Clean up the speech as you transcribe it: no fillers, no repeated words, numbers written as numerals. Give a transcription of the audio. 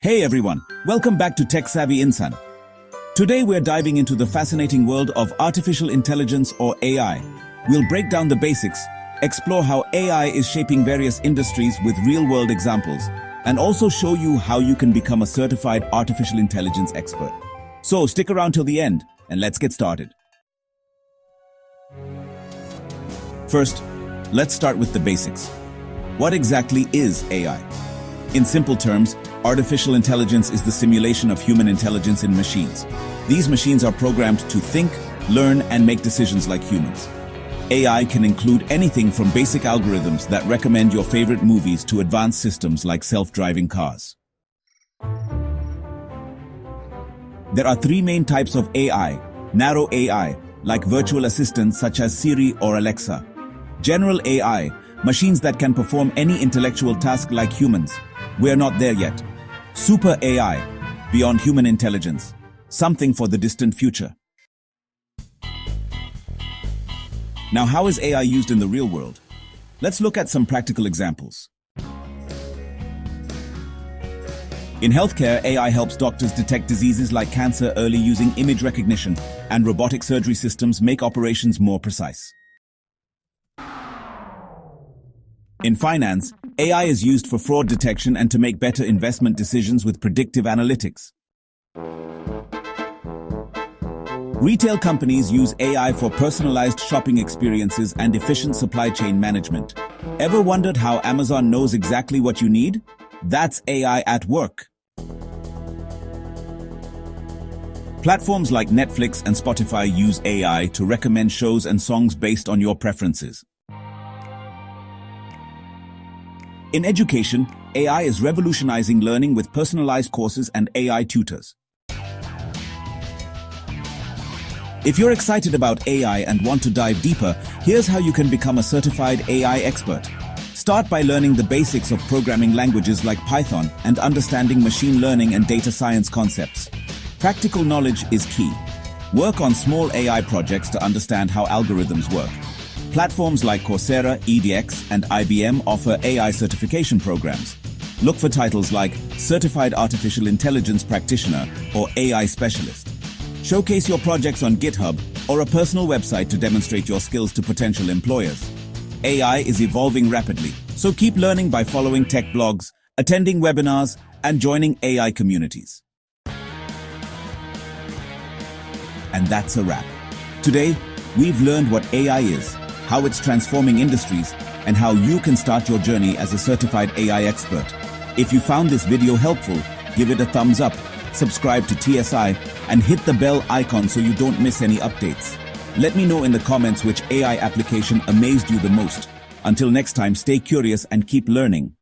Hey everyone, welcome back to Tech Savvy Insan. Today we're diving into the fascinating world of artificial intelligence or AI. We'll break down the basics, explore how AI is shaping various industries with real-world examples, and also show you how you can become a certified artificial intelligence expert. So stick around till the end, and let's get started. First, let's start with the basics. What exactly is AI? In simple terms, artificial intelligence is the simulation of human intelligence in machines. These machines are programmed to think, learn, and make decisions like humans. AI can include anything from basic algorithms that recommend your favorite movies to advanced systems like self-driving cars. There are three main types of AI. Narrow AI, like virtual assistants such as Siri or Alexa. General AI, machines that can perform any intellectual task like humans. We're not there yet. Super AI, beyond human intelligence, something for the distant future. Now, how is AI used in the real world? Let's look at some practical examples. In healthcare, AI helps doctors detect diseases like cancer early using image recognition, and robotic surgery systems make operations more precise. In finance, AI is used for fraud detection and to make better investment decisions with predictive analytics. Retail companies use AI for personalized shopping experiences and efficient supply chain management. Ever wondered how Amazon knows exactly what you need? That's AI at work. Platforms like Netflix and Spotify use AI to recommend shows and songs based on your preferences. In education, AI is revolutionizing learning with personalized courses and AI tutors. If you're excited about AI and want to dive deeper, here's how you can become a certified AI expert. Start by learning the basics of programming languages like Python and understanding machine learning and data science concepts. Practical knowledge is key. Work on small AI projects to understand how algorithms work. Platforms like Coursera, edX, and IBM offer AI certification programs. Look for titles like Certified Artificial Intelligence Practitioner or AI Specialist. Showcase your projects on GitHub or a personal website to demonstrate your skills to potential employers. AI is evolving rapidly, so keep learning by following tech blogs, attending webinars, and joining AI communities. And that's a wrap. Today, we've learned what AI is, how it's transforming industries, and how you can start your journey as a certified AI expert. If you found this video helpful, give it a thumbs up, subscribe to TSI, and hit the bell icon so you don't miss any updates. Let me know in the comments which AI application amazed you the most. Until next time, stay curious and keep learning.